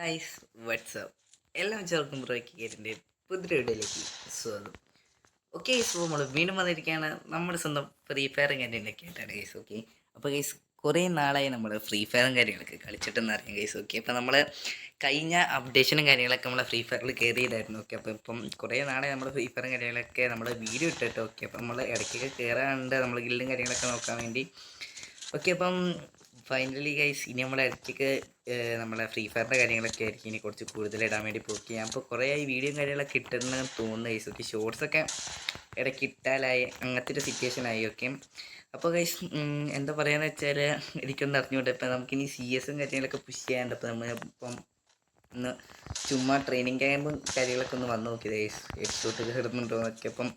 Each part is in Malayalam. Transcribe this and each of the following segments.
ഗൈസ് വാട്സപ്പ് എല്ലാം ചേർക്കും ബ്രോയ്ക്ക് കേട്ടിൻ്റെ പുതിയ വീഡിയോയിലേക്ക് സ്വാഗതം. ഓക്കെ ഗൈസ്, നമ്മൾ വീണ്ടും വന്നിരിക്കുകയാണ് നമ്മുടെ സ്വന്തം ഫ്രീ ഫയറും കാര്യങ്ങളൊക്കെ ആയിട്ടാണ് ഗൈസ്. ഓക്കെ, അപ്പോൾ ഗൈസ് കുറേ നാളായി നമ്മൾ ഫ്രീ ഫയറും കാര്യങ്ങളൊക്കെ കളിച്ചിട്ടെന്ന് അറിയാം ഗൈസ്. ഓക്കെ, അപ്പോൾ നമ്മൾ കഴിഞ്ഞ അപ്ഡേഷനും കാര്യങ്ങളൊക്കെ നമ്മളെ ഫ്രീ ഫയറിൽ കയറിയതായിരുന്നു. ഓക്കെ, അപ്പോൾ ഇപ്പം കുറേ നാളെ നമ്മൾ ഫ്രീ ഫയറും കാര്യങ്ങളൊക്കെ നമ്മൾ വീഡിയോ ഇട്ടിട്ട്. ഓക്കെ, അപ്പോൾ നമ്മൾ ഇടയ്ക്കൊക്കെ കയറാറുണ്ട് നമ്മൾ ഗിൽഡും കാര്യങ്ങളൊക്കെ നോക്കാൻ വേണ്ടി. ഓക്കെ, അപ്പം ഫൈനലി ഗൈസ് ഇനി നമ്മളെ ഇടയ്ക്ക് നമ്മളെ ഫ്രീ ഫയറിൻ്റെ കാര്യങ്ങളൊക്കെ ആയിരിക്കും ഇനി കുറച്ച് കൂടുതൽ ഇടാൻ വേണ്ടി പോക്കി. ഞാൻ ഇപ്പോൾ കുറേ ആയി വീഡിയോയും കാര്യങ്ങളൊക്കെ ഇട്ടെന്ന് തോന്നുന്നു ഗൈസ്. ഓക്കെ, ഷോർട്സൊക്കെ ഇടയ്ക്ക് ഇട്ടാലായി അങ്ങനത്തെ ഒരു സിറ്റുവേഷൻ ആയി. ഓക്കെ, അപ്പോൾ ഗൈസ് എന്താ പറയുകയെന്ന് വെച്ചാൽ എനിക്കൊന്നും അറിഞ്ഞുകൊണ്ട് ഇപ്പം നമുക്കിനി CS കാര്യങ്ങളൊക്കെ പുഷ് ചെയ്യാണ്ട്. അപ്പോൾ നമ്മളിപ്പം ഒന്ന് ചുമ്മാ ട്രെയിനിങ് ക്യാമ്പും കാര്യങ്ങളൊക്കെ ഒന്ന് വന്ന് നോക്കിയത് ഗൈസ്, ഹെഡ്ഷോട്ട് കിടന്നുണ്ടോ എന്നൊക്കെ. അപ്പം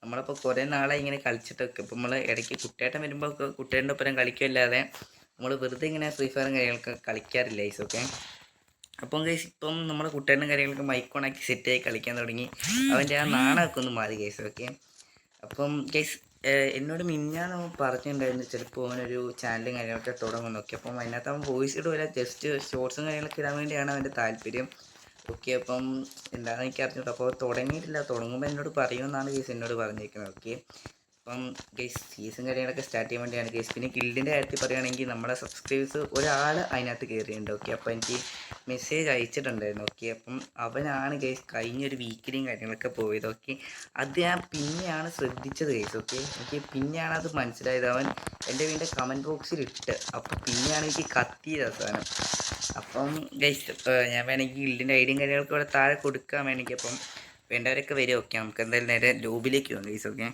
നമ്മളിപ്പോൾ കുറേ നാളായി ഇങ്ങനെ കളിച്ചിട്ടൊക്കെ. ഇപ്പം നമ്മൾ ഇടയ്ക്ക് കുട്ടിയേട്ടൻ വരുമ്പോൾ കുട്ടിയേട്ടൻ്റെ ഒപ്പം കളിക്കുമല്ലാതെ നമ്മൾ വെറുതെ ഇങ്ങനെ ഫ്രീ ഫയറും കാര്യങ്ങളൊക്കെ കളിക്കാറില്ല ഗൈസ്. ഓക്കെ, അപ്പം ഗൈസ് ഇപ്പം നമ്മുടെ കുട്ടികളുടെ കാര്യങ്ങളൊക്കെ മൈക്കോണാക്കി സെറ്റായി കളിക്കാൻ തുടങ്ങി. അവൻ്റെ ആ നാണമൊക്കെ ഒന്ന് മാറി ഗൈസ്. ഓക്കെ, അപ്പം ഗൈസ് എന്നോട് മിന്നാന്ന് പറഞ്ഞിട്ടുണ്ടായിരുന്നു ചിലപ്പോൾ അവനൊരു ചാനലും കാര്യങ്ങളൊക്കെ തുടങ്ങും നോക്കി. അപ്പം അതിനകത്ത് അവൻ വോയിസ് ഇടുമില്ല, ജസ്റ്റ് ഷോർട്സും കാര്യങ്ങളൊക്കെ ഇടാൻ വേണ്ടിയാണ് അവൻ്റെ താല്പര്യം. ഓക്കെ, അപ്പം എന്താണെന്ന് എനിക്ക് അറിഞ്ഞിട്ട്. അപ്പോൾ തുടങ്ങിയിട്ടില്ല, തുടങ്ങുമ്പോൾ എന്നോട് പറയുമെന്നാണ് ഗൈസ് എന്നോട് പറഞ്ഞിരിക്കുന്നത്. ഓക്കെ, അപ്പം ഗൈസ് സീസൺ കാര്യങ്ങളൊക്കെ സ്റ്റാർട്ട് ചെയ്യാൻ വേണ്ടിയാണ് ഗൈസ്. പിന്നെ ഗിൽഡിൻ്റെ കാര്യത്തിൽ പറയുകയാണെങ്കിൽ നമ്മളെ സബ്സ്ക്രൈബേഴ്സ് ഒരാൾ അതിനകത്ത് കയറിയിട്ടുണ്ട്. ഓക്കെ, അപ്പോൾ എനിക്ക് മെസ്സേജ് അയച്ചിട്ടുണ്ടായിരുന്നു. ഓക്കെ, അപ്പം അവനാണ് ഗൈസ് കഴിഞ്ഞൊരു വീക്കിലിയും കാര്യങ്ങളൊക്കെ പോയത്. ഓക്കെ, അത് ഞാൻ പിന്നെയാണ് ശ്രദ്ധിച്ചത് ഗൈസ്. ഓക്കെ, എനിക്ക് പിന്നെയാണ് അത് മനസ്സിലായത്. അവൻ എൻ്റെ വീടിൻ്റെ കമൻറ്റ് ബോക്സിൽ ഇട്ട്, അപ്പോൾ പിന്നെയാണ് എനിക്ക് കത്തിയത് അവസാനം. അപ്പം ഗൈസ് ഞാൻ വേണമെങ്കിൽ ഗിൽഡിൻ്റെ ഐഡിയും കാര്യങ്ങളൊക്കെ ഇവിടെ താഴെ കൊടുക്കാൻ വേണമെങ്കിൽ. അപ്പം വേണ്ടവരൊക്കെ വരും. ഓക്കെ, നമുക്ക് എന്തായാലും നേരെ ലോബിലേക്ക് പോകാം ഗൈസ്. ഓക്കെ,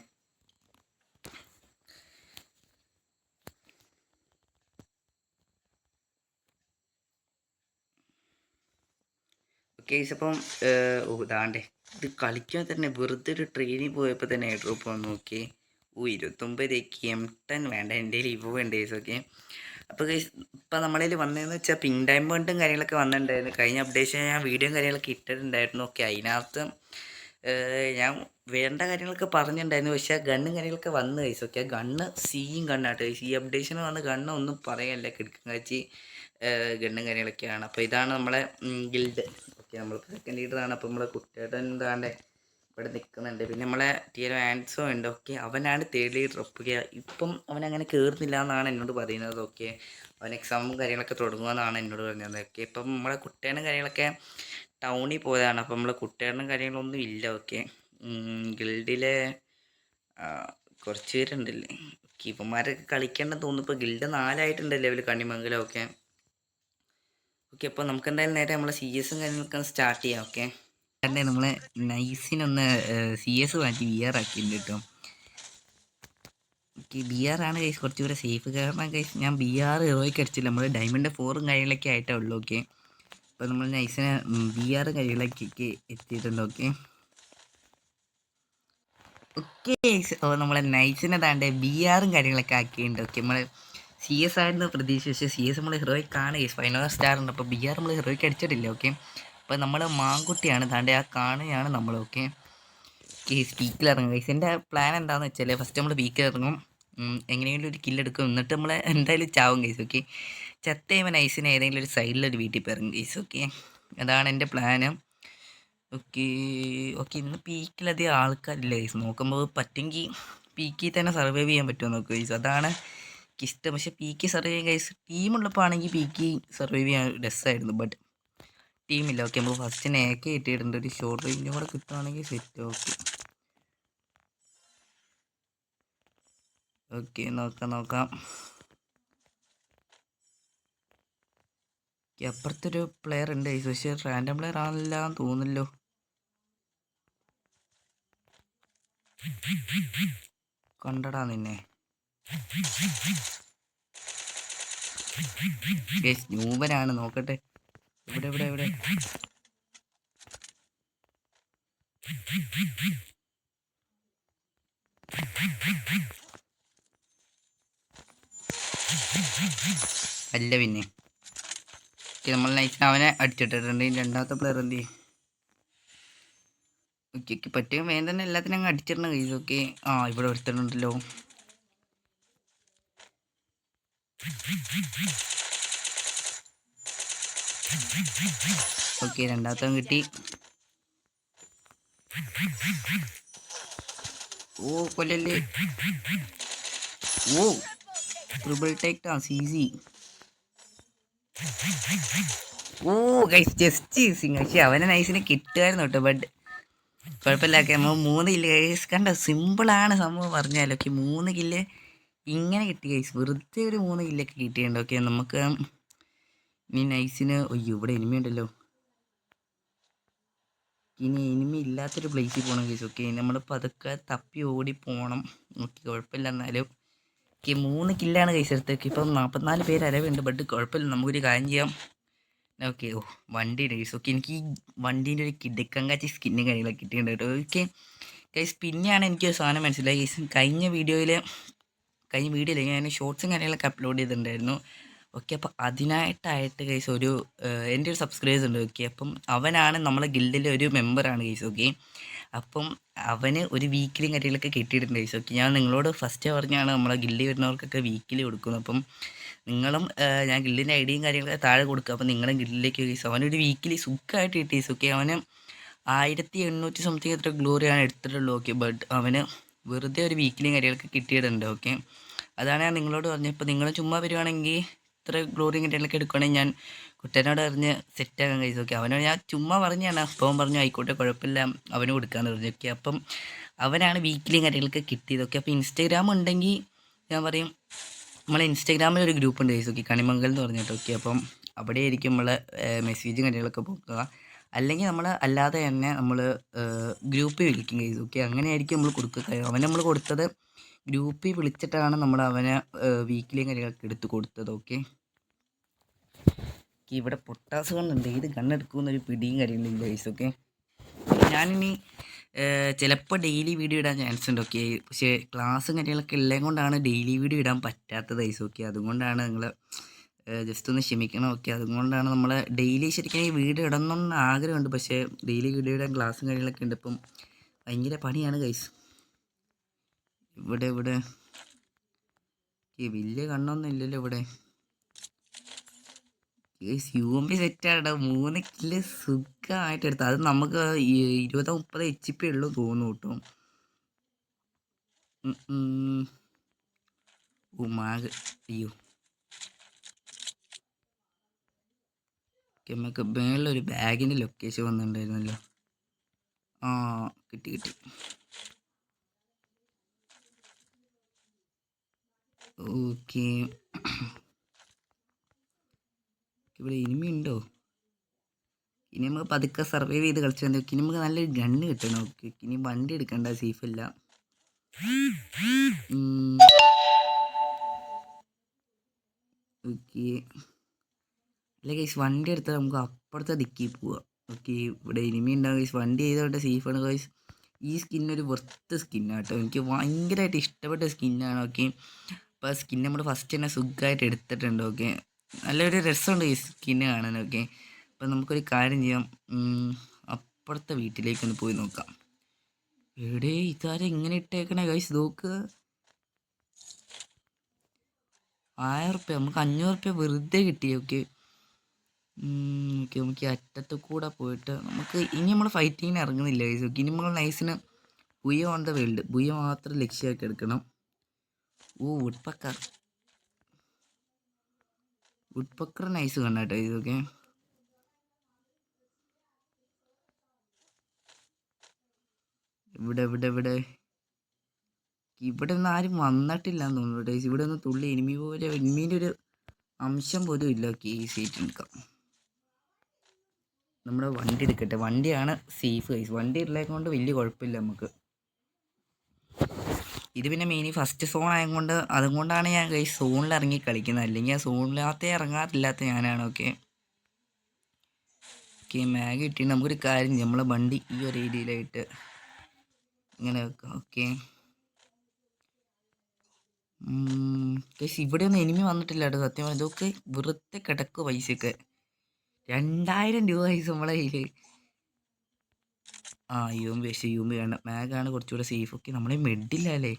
കേസ് അപ്പം ഇതാണ്ടേ ഇത് കളിക്കാൻ തന്നെ വെറുതെ ഒരു ട്രെയിനിൽ പോയപ്പോൾ തന്നെ എയർ ഡ്രോപ്പ് വന്ന് നോക്കി. 29 M10 വേണ്ട, എൻ്റെ കയ്യിൽ ഇവ ഉണ്ട് കേസ്. ഓക്കെ, അപ്പോൾ കേസ് ഇപ്പം നമ്മളതിൽ വന്നതെന്ന് വെച്ചാൽ പിങ്ക് ഡയമണ്ടും കാര്യങ്ങളൊക്കെ വന്നിട്ടുണ്ടായിരുന്നു. കഴിഞ്ഞ അപ്ഡേഷൻ ഞാൻ വീഡിയോയും കാര്യങ്ങളൊക്കെ ഇട്ടിട്ടുണ്ടായിരുന്നു. ഓക്കെ, അതിനകത്ത് ഞാൻ വേണ്ട കാര്യങ്ങളൊക്കെ പറഞ്ഞിട്ടുണ്ടായിരുന്നു. പക്ഷേ ഗണ്ണും കാര്യങ്ങളൊക്കെ വന്ന് കേസ്. ഓക്കെ, ഗണ്ണ് സീയും ഗണ്ണാട്ടോ കേസ്. ഈ അപ്ഡേഷൻ വന്ന് ഗണ്ണ് ഒന്നും പറയാനില്ല, കിടക്കും കാച്ചി ഗണ്ണും കാര്യങ്ങളൊക്കെയാണ്. അപ്പോൾ ഇതാണ് നമ്മളെ ഗിൽഡ്. ഓക്കെ, നമ്മളിപ്പോൾ സെക്കൻഡ് ലീഡറാണ്. അപ്പോൾ നമ്മളെ കുട്ടിയുടെ എന്താണ്ട് ഇവിടെ നിൽക്കുന്നുണ്ട്. പിന്നെ നമ്മളെ ടീം ആൻസോ ഉണ്ട്. ഓക്കെ, അവനാണ് തേർഡ് ലീഡർ. ഒപ്പുക ഇപ്പം അവനങ്ങനെ കയറുന്നില്ല എന്നാണ് എന്നോട് പറയുന്നത്. ഓക്കെ, അവൻ എക്സാമും കാര്യങ്ങളൊക്കെ തുടങ്ങുമെന്നാണ് എന്നോട് പറഞ്ഞത്. ഓക്കെ, ഇപ്പം നമ്മളെ കുട്ടിയുടെ കാര്യങ്ങളൊക്കെ ടൗണിൽ പോയതാണ്. അപ്പം നമ്മളെ കുട്ടിയുടെ കാര്യങ്ങളൊന്നും ഇല്ല. ഓക്കെ, ഗിൽഡിലെ കുറച്ച് പേരുണ്ടല്ലേ, കീപ്പന്മാരൊക്കെ കളിക്കേണ്ടെന്ന് തോന്നുന്നു. ഇപ്പോൾ guild 4 level Kannimangalam. Okay, okay, അപ്പോൾ നമുക്ക് എന്തായാലും നേരെ നമ്മളെ CS കാര്യങ്ങളൊക്കെ സ്റ്റാർട്ട് ചെയ്യാം. ഓക്കെ, തന്നെ നമ്മളെ നൈസിനൊന്ന് CS മാറ്റി VR ആക്കിയിട്ടുണ്ട് കേട്ടോ. ഓക്കെ, BR ആണ് കൈസ് കുറച്ചുകൂടെ സേഫ്. കാരണം കൈസ് ഞാൻ BR ഹീറോയ്ക്ക് അടിച്ചില്ല, നമ്മൾ ഡയമണ്ട് 4 കാര്യങ്ങളൊക്കെ ആയിട്ടേ ഉള്ളൂ. ഓക്കെ, അപ്പോൾ നമ്മൾ നൈസിനെ BR കാര്യങ്ങളൊക്കെ എത്തിയിട്ടുണ്ട്. ഓക്കെ, ഓക്കെ അപ്പോൾ നമ്മളെ നൈസിനെ താണ്ട് BR കാര്യങ്ങളൊക്കെ ആക്കിയിട്ടുണ്ട്. ഓക്കെ, നമ്മൾ CS ആയിരുന്നു പ്രതീക്ഷ, പക്ഷേ CS നമ്മൾ ഹീറോയ്ക്കാണ് ഗൈസ്. 5 സ്റ്റാർ ഉണ്ട്. അപ്പോൾ BR നമ്മൾ ഹീറോയ്ക്ക് അടിച്ചിട്ടില്ല. ഓക്കെ, അപ്പോൾ നമ്മൾ മാങ്കുട്ടിയാണ് താണ്ടെ ആ കാണുകയാണ് നമ്മൾ. ഓക്കെ, പീക്കിൽ ഇറങ്ങും ഗൈസ്. എൻ്റെ പ്ലാൻ എന്താണെന്ന് വെച്ചാൽ ഫസ്റ്റ് നമ്മൾ പീക്കിൽ ഇറങ്ങും, എങ്ങനെയെങ്കിലും ഒരു കില്ലെടുക്കും, എന്നിട്ട് നമ്മൾ എന്തായാലും ചാവും ഗൈസ്. ഓക്കെ, ചത്തേമൻ നൈസിന് ഏതെങ്കിലും ഒരു സൈഡിലൊരു വീട്ടിൽ പോയി ഇറങ്ങും ഗൈസ്. ഓക്കെ, അതാണ് എൻ്റെ പ്ലാന്. ഓക്കെ, ഓക്കെ, ഇന്ന് പീക്കിലധികം ആൾക്കാരില്ല ഗൈസ്. നോക്കുമ്പോൾ പറ്റുമെങ്കിൽ പീക്കിൽ തന്നെ സർവൈവ് ചെയ്യാൻ പറ്റുമോ നോക്കുക ഗൈസ്, അതാണ് ഇഷ്ടം. പക്ഷേ പീക്കി സർവൈവ് ചെയ്യാൻ ഗൈസ് ടീമുള്ളപ്പോൾ ആണെങ്കിൽ പീക്കി സർവൈവ് ചെയ്യാൻ രസമായിരുന്നു. ബട്ട് ടീമില്ല. ഓക്കെ, നമുക്ക് ഫസ്റ്റ് നേക്കെ കിട്ടിയിട്ടുണ്ട്. ഒരു ഷോർട്ട് റേഞ്ചും കൂടെ കിട്ടുവാണെങ്കിൽ സെറ്റ്. ഓക്കെ, ഓക്കെ, നോക്കാം. അപ്പുറത്തൊരു പ്ലെയർ ഉണ്ട് ഗൈസ്, പക്ഷേ റാൻഡം പ്ലെയർ ആണല്ല തോന്നുന്നല്ലോ. കണ്ടടാ നിന്നെ ഗൈസ്, ന്യൂബനാണ്. നോക്കട്ടെ, ഇവിടെ അല്ല പിന്നെ. ഓക്കെ, നമ്മൾ നൈസിന് അവനെ അടിച്ചിട്ടിട്ടുണ്ട്. രണ്ടാമത്തെ പ്ലെയർ എന്ത് ചെയ്യും? ഓക്കെ, ഓക്കെ, പറ്റിയ വേഗം തന്നെ എല്ലാത്തിനും അങ്ങ് അടിച്ചിടണം ഗൈസ്. ഓക്കെ, ഇവിടെ ഒരുത്തനുണ്ടല്ലോ. ഓക്കെ, രണ്ടാമത്തവൻ കിട്ടി. ഓ കൊല്ലല്ലേ. ഓ ട്രിപ്പിൾ ടേക്ക് ഡൗൺ ഈസി. ഓ ഗൈസ് ജസ്റ്റ് ഈസിങ്. പക്ഷെ അവനെ നൈസിന് കിട്ടുമായിരുന്നു കേട്ടോ, ബട്ട് കുഴപ്പമില്ല. നമ്മൾ 3 കില്ല് ഗൈസ് കണ്ടോ, സിമ്പിളാണ് സംഭവം പറഞ്ഞാലോ. ഓക്കെ 3 കില്ല് ഇങ്ങനെ കിട്ടി ഗൈസ്, വെറുതെ ഒരു 3 കില്ലൊക്കെ കിട്ടിയിട്ടുണ്ട്. ഓക്കെ നമുക്ക് ഇനി നൈസിന് ഒയ്യോ ഇവിടെ എനിമി ഉണ്ടല്ലോ. ഇനി എനിമി ഇല്ലാത്തൊരു പ്ലേസിൽ പോകണം ഗൈസ്. ഓക്കെ നമ്മളിപ്പോൾ അതൊക്കെ തപ്പി ഓടി പോകണം. ഓക്കെ കുഴപ്പമില്ല. എന്നാലും ഓക്കെ 3 കില്ലാണ് ഗൈസ് എടുത്തേക്ക്. ഇപ്പം 44 പേര് അരവുണ്ട്, ബട്ട് കുഴപ്പമില്ല. നമുക്കൊരു കാര്യം ചെയ്യാം. ഓക്കെ ഓ വണ്ടിയുടെ ഗൈസ്. ഓക്കെ എനിക്ക് ഈ വണ്ടീൻ്റെ ഒരു കിടക്കങ്കാച്ചി സ്കിന്നും കാര്യങ്ങളൊക്കെ കിട്ടിയിട്ടുണ്ട് കേട്ടോ. ഓക്കെ ഗൈസ് പിന്നെയാണ് എനിക്ക് ഒരു സാധനം മനസ്സിലായി ഗൈസ്. കഴിഞ്ഞ വീഡിയോയിൽ ഞാൻ ഷോർട്സും കാര്യങ്ങളൊക്കെ അപ്ലോഡ് ചെയ്തിട്ടുണ്ടായിരുന്നു. ഓക്കെ അപ്പോൾ അതിനായിട്ടായിട്ട് ഗൈസ് എൻ്റെ ഒരു സബ്സ്ക്രൈബേഴ്സ് ഉണ്ട്. ഓക്കെ അപ്പം അവനാണ് നമ്മളെ ഗിൽഡിലെ ഒരു മെമ്പറാണ് ഗൈസ്. ഓക്കെ അപ്പം അവന് ഒരു വീക്കിലും കാര്യങ്ങളൊക്കെ കിട്ടിയിട്ടുണ്ട് ഗൈസ്. ഓക്കെ ഞാൻ നിങ്ങളോട് ഫസ്റ്റ് പറഞ്ഞാണ് നമ്മളെ ഗിൽഡിൽ വരുന്നവർക്കൊക്കെ വീക്കിലി കൊടുക്കുന്നത്. അപ്പം നിങ്ങളും ഞാൻ ഗിൽഡിൻ്റെ ഐഡിയും കാര്യങ്ങളൊക്കെ താഴെ കൊടുക്കുക. അപ്പം നിങ്ങളുടെ ഗിൽഡിലേക്ക് ഗൈസ് അവനൊരു വീക്കിലി സുഖമായിട്ട് കിട്ടി ഗൈസ്. ഓക്കെ അവന് 1800 സംതിങ് എത്ര ഗ്ലോറിയാണ് എടുത്തിട്ടുള്ളൂ. ഓക്കെ ബട്ട് അവന് വെറുതെ ഒരു വീക്കിലിയും കാര്യങ്ങളൊക്കെ കിട്ടിയിട്ടുണ്ട്. ഓക്കെ അതാണ് ഞാൻ നിങ്ങളോട് പറഞ്ഞത്. ഇപ്പോൾ നിങ്ങൾ ചുമ്മാ വരുവാണെങ്കിൽ ഇത്ര ഗ്ലോറിയും കാര്യങ്ങളൊക്കെ എടുക്കുകയാണെങ്കിൽ ഞാൻ കുട്ടനോട് അറിഞ്ഞ് സെറ്റാക്കാൻ കഴിച്ചു. ഓക്കെ അവനോട് ഞാൻ ചുമ്മാ പറഞ്ഞാണ്. അപ്പം പറഞ്ഞു ആയിക്കോട്ടെ കുഴപ്പമില്ല അവന് കൊടുക്കാമെന്ന് പറഞ്ഞു. ഓക്കെ അപ്പം അവനാണ് വീക്കിലിയും കാര്യങ്ങളൊക്കെ കിട്ടിയത്. ഓക്കെ അപ്പോൾ ഇൻസ്റ്റാഗ്രാം ഉണ്ടെങ്കിൽ ഞാൻ പറയും നമ്മളെ ഇൻസ്റ്റാഗ്രാമിൽ ഒരു ഗ്രൂപ്പ് ഉണ്ട് ഗൈസ്. ഓക്കെ കണിമംഗൽ എന്ന് പറഞ്ഞിട്ട്. ഓക്കെ അപ്പം അവിടെ ആയിരിക്കും നമ്മളെ മെസ്സേജും കാര്യങ്ങളൊക്കെ പോകുക. അല്ലെങ്കിൽ നമ്മൾ അല്ലാതെ തന്നെ നമ്മൾ ഗ്രൂപ്പിൽ വിളിക്കും ഗൈസ്. ഓക്കെ അങ്ങനെയായിരിക്കും നമ്മൾ കൊടുക്കുക. അവൻ നമ്മൾ കൊടുത്തത് ഗ്രൂപ്പിൽ വിളിച്ചിട്ടാണ് നമ്മൾ അവനെ വീക്കിലിയും കാര്യങ്ങളൊക്കെ എടുത്ത് കൊടുത്തത്. ഓക്കെ ഇവിടെ പൊട്ടാസ് കണ്ണുണ്ട്. ഇത് കണ്ണെടുക്കുമെന്നൊരു പിടിയും കാര്യങ്ങളില്ല ഗൈസ്. ഓക്കെ ഞാനിനി ചിലപ്പോൾ ഡെയിലി വീഡിയോ ഇടാൻ ചാൻസ് ഉണ്ട്. ഓക്കെ പക്ഷേ ക്ലാസ്സും കാര്യങ്ങളൊക്കെ ഉള്ളത് കൊണ്ടാണ് ഡെയിലി വീഡിയോ ഇടാൻ പറ്റാത്തത് ഗൈസ്. ഓക്കെ അതുകൊണ്ടാണ് നിങ്ങൾ ജസ്റ്റ് ഒന്ന് ക്ഷമിക്കണം. ഓക്കെ അതുകൊണ്ടാണ് നമ്മൾ ഡെയിലി ശരിക്കും ഈ വീഡിയോ ഇടണമെന്ന് ആഗ്രഹമുണ്ട്. പക്ഷേ ഡെയിലി വീഡിയോ ഇടാൻ ക്ലാസ്സും കാര്യങ്ങളൊക്കെ ഉണ്ട്. ഇപ്പം ഭയങ്കര പണിയാണ് ഗൈസ്. ഇവിടെ വലിയ കണ്ണൊന്നും ഇല്ലല്ലോ ഇവിടെ. UMP സെറ്റാണ്. 3 കില്ല് സുഖമായിട്ട് എടുത്തത്. അത് നമുക്ക് 20-30 HP ഉള്ളൂ തോന്നുന്നു കേട്ടോ. മാഗ് അയ്യോ നമുക്ക് മേളിലൊരു ബാഗിൻ്റെ ലൊക്കേഷൻ വന്നിട്ടുണ്ടായിരുന്നല്ലോ. ആ കിട്ടി. ഓക്കെ ഇവിടെ ഇനിമി ഉണ്ടോ? ഇനി നമുക്ക് പതുക്കെ സർവൈവ് ചെയ്ത് കളിച്ചു വന്നു. ഇനി നമുക്ക് നല്ലൊരു ഗണ്ണ് കിട്ടണം. ഓക്കെ ഇനി വണ്ടി എടുക്കണ്ട, സേഫല്ല. ഓക്കെ അല്ല ഗൈസ് വണ്ടി എടുത്താൽ നമുക്ക് അപ്പുറത്തെ ദിക്കി പോവാം. ഓക്കെ ഇവിടെ ഇനിമി ഉണ്ടാവും ഗൈസ്. വണ്ടി ചെയ്തോട്ടെ സേഫാണ് ഗൈസ്. ഈ സ്കിന്നൊരു വെർത്ത് സ്കിന്നാണ് കേട്ടോ. എനിക്ക് ഭയങ്കരമായിട്ട് ഇഷ്ടപ്പെട്ട സ്കിന്നാണ്. ഓക്കെ അപ്പോൾ ആ സ്കിൻ നമ്മൾ ഫസ്റ്റ് തന്നെ സുഖമായിട്ട് എടുത്തിട്ടുണ്ട്. ഓക്കെ നല്ലൊരു രസമുണ്ട് ഈ സ്കിന്ന് കാണാൻ. ഓക്കെ അപ്പം നമുക്കൊരു കാര്യം ചെയ്യാം. അപ്പുറത്തെ വീട്ടിലേക്കൊന്ന് പോയി നോക്കാം. എവിടെ ഇതാരും ഇങ്ങനെ ഇട്ടേക്കണേ ഗൈസ്. നോക്ക് 1000 റുപ്യ നമുക്ക് 500 റുപ്യ വെറുതെ കിട്ടി. ഓക്കെ നമുക്ക് ഈ അറ്റത്ത് കൂടെ പോയിട്ട് നമുക്ക് ഇനി നമ്മൾ ഫൈറ്റിങ്ങിന് ഇറങ്ങുന്നില്ല ഗൈസ്. ഓക്കെ ഇനി നമ്മൾ നൈസിന് ബുയ ഓൺ ദ വേൾഡ്, ബുയ മാത്രം ലക്ഷ്യമാക്കി എടുക്കണം. വുഡ്പക്കർ നൈസ് കണ്ടാട്ടോ ഇതൊക്കെ. ഇവിടെ ഒന്നും ആരും വന്നിട്ടില്ല എന്ന് തോന്നുന്നു ഗൈസ്. ഇവിടെ ഒന്നും തുള്ളി എനിമീൻ്റെ ഒരു അംശം പോലും ഇല്ല. ഓക്കെ ഈ സീറ്റ് എടുക്കാം. നമ്മുടെ വണ്ടി എടുക്കട്ടെ. വണ്ടിയാണ് സേഫ് ഗൈസ്. വണ്ടി ഉള്ളത് കൊണ്ട് വലിയ കുഴപ്പമില്ല നമുക്ക്. ഇത് പിന്നെ മെയിൻ ഫസ്റ്റ് സോൺ ആയതുകൊണ്ട് അതുകൊണ്ടാണ് ഞാൻ ഗൈസ് സോണിൽ ഇറങ്ങി കളിക്കുന്നത്. അല്ലെങ്കിൽ ആ സോണിനകത്തേ ഇറങ്ങാറില്ലാത്ത ഞാനാണ്. ഓക്കെ മാഗ് കിട്ടി. നമുക്കൊരു കാര്യം നമ്മളെ വണ്ടി ഈ ഒരു ഏരിയയിലായിട്ട് ഇങ്ങനെ വെക്കാം. ഓക്കെ ഗൈസ് ഇവിടെ ഒന്നും എനിമി വന്നിട്ടില്ല കേട്ടോ. സത്യം ഇതൊക്കെ വെറുതെ കിടക്കും പൈസയൊക്കെ. 2000 രൂപ പൈസ നമ്മളെ കയ്യിൽ. UMP പക്ഷേ UMP വേണ്ട. മാഗാണ് കുറച്ചുകൂടെ സേഫ്. ഓക്കെ നമ്മളെ മെഡില്ല അല്ലേ.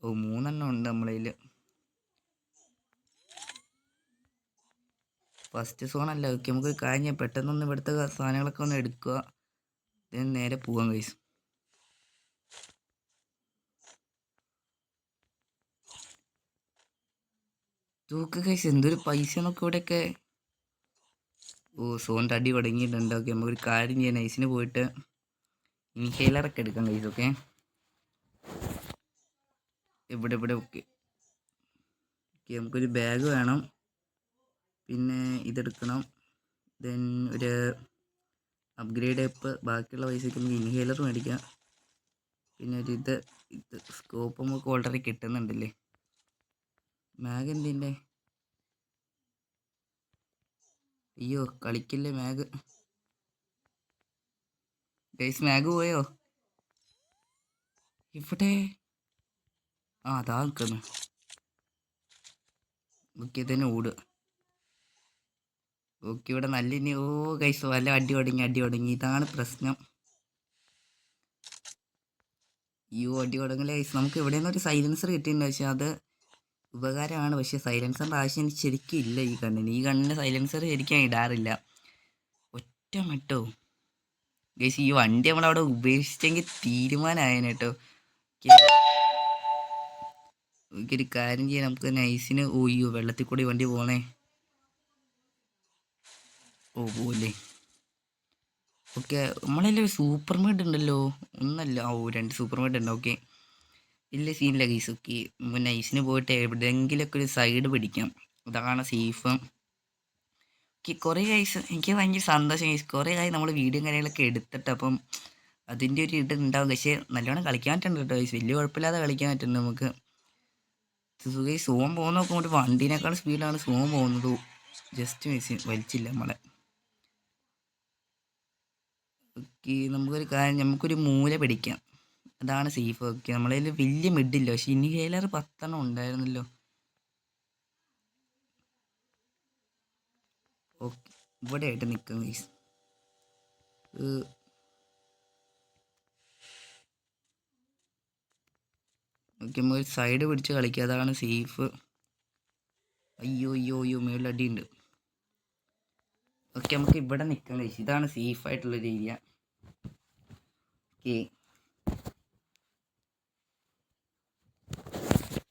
3 എണ്ണം ഉണ്ട് നമ്മളതിൽ. ഫസ്റ്റ് സോണല്ല. ഓക്കെ, നമുക്ക് കാര്യം പെട്ടെന്നൊന്ന് ഇവിടുത്തെ സാധനങ്ങളൊക്കെ ഒന്ന് എടുക്കുക, നേരെ പോവാം ഗൈസ്. തൂക്ക് ഗൈസ്, എന്തൊരു പൈസ നോക്കി ഇവിടെയൊക്കെ. സോണിൻ്റെ അടി തുടങ്ങിയിട്ടുണ്ട്. ഓക്കെ, നമുക്കൊരു കാര്യം ചെയ്യാം, നൈസിന് പോയിട്ട് ഇൻഹേലറൊക്കെ എടുക്കാം ഗൈസ്. ഓക്കെ, ഇവിടെ ഓക്കെ. നമുക്കൊരു ബാഗ് വേണം, പിന്നെ ഇതെടുക്കണം, ദെൻ ഒരു അപ്ഗ്രേഡ് ആപ്പ്, ബാക്കിയുള്ള പൈസയ്ക്ക് നമുക്ക് ഇൻഹേലർ മേടിക്കാം. പിന്നെ ഒരു ഇത് സ്കോപ്പ് നമുക്ക് ഓൾറെഡി കിട്ടുന്നുണ്ടല്ലേ. മാഗ് എന്തിൻ്റെ? അയ്യോ കളിക്കില്ലേ മാഗ്. ഗൈസ് മാഗ് പോയോ? ഇവിടെ അതാ നിൽക്കുന്നു. ഓക്കെ, തന്നെ ഓടുക. ഓക്കെ, ഇവിടെ നല്ല ഇനി ഗൈസ് വല്ല അടി തുടങ്ങി. ഇതാണ് പ്രശ്നം. അടി തുടങ്ങില്ല ഗൈസ്. നമുക്ക് ഇവിടെ നിന്ന് ഒരു സൈലൻസർ കിട്ടിയിട്ടുണ്ട്, പക്ഷെ അത് ഉപകാരമാണ്. പക്ഷെ സൈലൻസറിൻ്റെ ആവശ്യം ശരിക്കും ഇല്ല ഈ കണ്ണിന് സൈലൻസർ ശരിക്കും ഇടാറില്ല. ഒറ്റ മട്ടോ ഗൈസ്, ഈ വണ്ടി നമ്മളവിടെ ഉപേക്ഷിച്ചെങ്കിൽ തീരുമാനമായേനെ കേട്ടോ. ഒരു കാര്യം ചെയ്യാം, നമുക്ക് നൈസിന് വെള്ളത്തിൽ കൂടി വണ്ടി പോണേ. പോലെ ഓക്കെ, നമ്മളതിൽ സൂപ്പർ മേഡ് ഉണ്ടല്ലോ, ഒന്നല്ല 2 സൂപ്പർ മേഡ് ഉണ്ട്. ഓക്കെ, ഇല്ല സീനില്ല ഗൈസ്. ഓക്കെ, നൈസിന് പോയിട്ട് എവിടെയെങ്കിലൊക്കെ ഒരു സൈഡ് പിടിക്കാം, അതാണ് സേഫ്. ഓക്കെ, കുറേ ഗൈസ് എനിക്ക് ഭയങ്കര സന്തോഷം ഗൈസ്. കുറേ കാര്യം നമ്മൾ വീഡിയോ കാര്യങ്ങളൊക്കെ എടുത്തിട്ട്, അപ്പം അതിൻ്റെ ഒരു ഉണ്ടാവും. പക്ഷേ നല്ലോണം കളിക്കാൻ പറ്റുന്നുണ്ട് കേട്ടോ ഗൈസ്, വലിയ കുഴപ്പമില്ലാതെ കളിക്കാൻ പറ്റുന്നുണ്ട് നമുക്ക്. ഗൈസ് സോം പോകുന്ന നോക്കുമ്പോൾ വണ്ടീനേക്കാൾ സ്പീഡാണ് സോം പോകുന്നത്. ജസ്റ്റ് വലിച്ചില്ല നമ്മളെ. ഓക്കെ, നമുക്കൊരു മൂല പിടിക്കാം, അതാണ് സേഫ്. ഓക്കെ, നമ്മളതിൽ വലിയ മിഡില്ല, പക്ഷെ ഇൻഹേലർ 10 ഉണ്ടായിരുന്നല്ലോ. ഓക്കെ, ഇവിടെ ആയിട്ട് നിൽക്കാം ഗൈസ്. ഓക്കെ, നമ്മൾ സൈഡ് പിടിച്ച് കളിക്കുക, അതാണ് സേഫ്. അയ്യോ മേളിൽ അടിയുണ്ട്. ഓക്കെ, നമുക്ക് ഇവിടെ നിൽക്കാം ഗൈസ്, ഇതാണ് സേഫായിട്ടുള്ളൊരു ഏരിയ.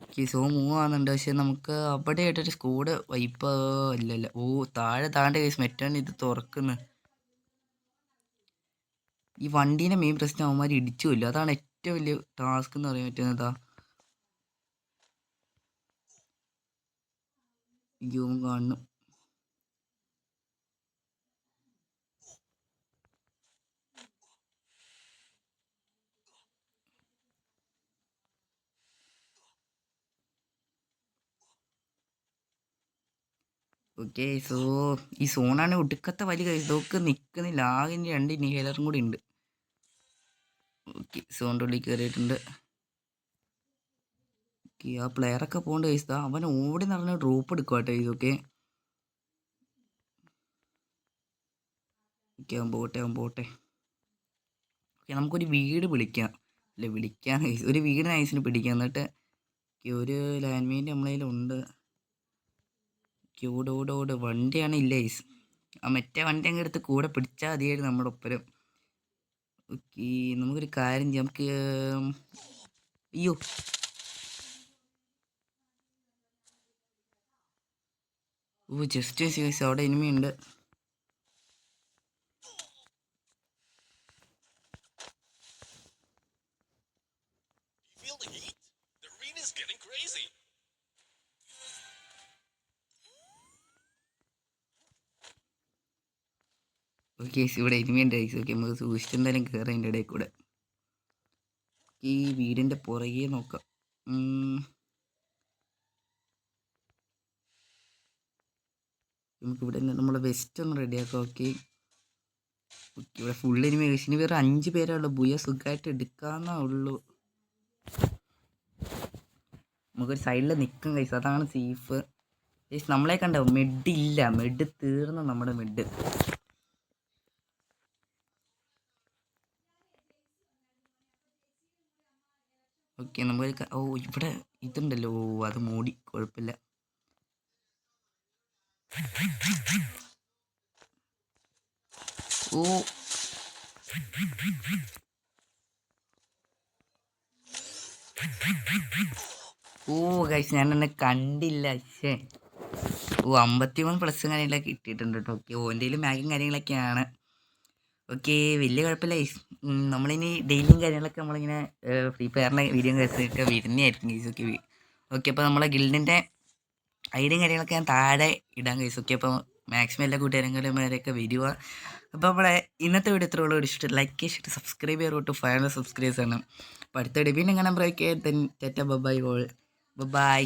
ഓക്കെ, സോ മൂവ് ആകുന്നുണ്ട്, പക്ഷെ നമുക്ക് അവിടെ ആയിട്ടൊരു സ്കോഡ് വൈപ്പ് ഇല്ലല്ല. താഴെ കേസ് മെറ്റാണ് ഇത് തുറക്കുന്നത്. ഈ വണ്ടീൻ്റെ മെയിൻ പ്രശ്നം അവന്മാർ ഇടിച്ചുമില്ല, അതാണ് ഏറ്റവും വലിയ ടാസ്ക് എന്ന് പറയാൻ പറ്റുന്നതാ. അയ്യോ കാണുന്നു. ഓക്കെ, സോ ഈ സോണാണ് ഒടുക്കത്തെ വലിയ കൈസ്. ഇതൊക്കെ നിൽക്കുന്നില്ല, ആകെ 2 ഇൻഹേലറും കൂടി ഉണ്ട്. ഓക്കെ, സോണിൻ്റെ ഉള്ളിൽ കയറിയിട്ടുണ്ട്. ഓക്കെ, ആ പ്ലെയറൊക്കെ പോകേണ്ട കൈസ്, അവൻ ഓടി നടന്ന് ഡ്രോപ്പ് എടുക്കുക കേട്ടോ ഇതൊക്കെ. ഓക്കെ, അവൻ പോട്ടെ. ഓക്കെ, നമുക്കൊരു വീട് വിളിക്കാം, ഒരു വീട് നൈസിന് പിടിക്കാം. എന്നിട്ട് ഒരു ലാൻഡ് മൈൻ നമ്മളതിലുണ്ട്. ഓട് വണ്ടിയാണ് ഇല്ല ഗൈസ്. ആ മറ്റേ വണ്ടി അങ്ങ് എടുത്ത് കൂടെ പിടിച്ചാൽ മതിയായിരുന്നു നമ്മുടെ ഒപ്പരം. ഓക്കെ, നമുക്കൊരു കാര്യം ചെയ്യാം, നമുക്ക് അയ്യോ ജസ്റ്റ് ഗൈസ്, അവിടെ എനിമി ഉണ്ട്. ഓക്കെ, ഇവിടെ എനിമിയുണ്ട് ഗൈസ്. ഓക്കെ, നമുക്ക് സൂക്ഷിച്ച് എന്തായാലും കയറാം അതിൻ്റെ ഇടയിൽ കൂടെ. ഈ വീടിൻ്റെ പുറകെ നോക്കാം. നമുക്കിവിടെ നമ്മളെ വെസ്റ്റ് ഒന്ന് റെഡിയാക്കാം. ഓക്കെ, ഇവിടെ ഫുൾ എനിമി ഗൈസ്. ഇനി വേറെ 5 പേരുള്ളൂ. ബുയ സുഖമായിട്ട് എടുക്കാന്നേ ഉള്ളൂ. നമുക്കൊരു സൈഡിൽ നിൽക്കും ഗൈസ്, അതാണ് സേഫ് ഗൈസ്. നമ്മളെ കണ്ടോ, മെഡ് ഇല്ല, മെഡ് തീർന്നു നമ്മുടെ മെഡ്. ഓക്കെ, നമ്മൾ ഇവിടെ ഇതുണ്ടല്ലോ, അത് മൂടി, കുഴപ്പമില്ല. ഓ ഓ ഗൈസ് ഞാൻ എന്നെ കണ്ടില്ല. പക്ഷേ ഓ 53+ കാര്യങ്ങളൊക്കെ കിട്ടിയിട്ടുണ്ട് കേട്ടോ. ഓക്കെ ഓൻ്റെ മാഗും കാര്യങ്ങളൊക്കെയാണ്. ഓക്കെ വലിയ കുഴപ്പമില്ല ഗൈസ്. നമ്മളിനി ഡെയിലിയും കാര്യങ്ങളൊക്കെ നമ്മളിങ്ങനെ ഫ്രീ ഫയറിൻ്റെ വീഡിയോ ഒക്കെ വരുന്നതായിരിക്കും ഗൈസ്. ഓക്കെ ഓക്കെ അപ്പോൾ നമ്മളെ ഗിൽഡിൻ്റെ ഐഡിയും കാര്യങ്ങളൊക്കെ ഞാൻ താഴെ ഇടാൻ ഗൈസ്. ഓക്കെ അപ്പോൾ മാക്സിമം എല്ലാ കൂട്ടുകാരന്മാരൊക്കെ വരിക. അപ്പോൾ നമ്മളെ ഇന്നത്തെ വീഡിയോ ഇത്ര ഉള്ളൂ. ഇഷ്ടം ലൈക്ക് ചെയ്തിട്ട് സബ്സ്ക്രൈബ് ചെയ്യാൻ ടു 500 സബ്സ്ക്രൈബേഴ്സ് ആണ്. അപ്പോൾ അടുത്ത വീഡിയോ പിന്നെ കാണാൻ ബ്രേക്ക് ബൈ ഓൾ ബൈ.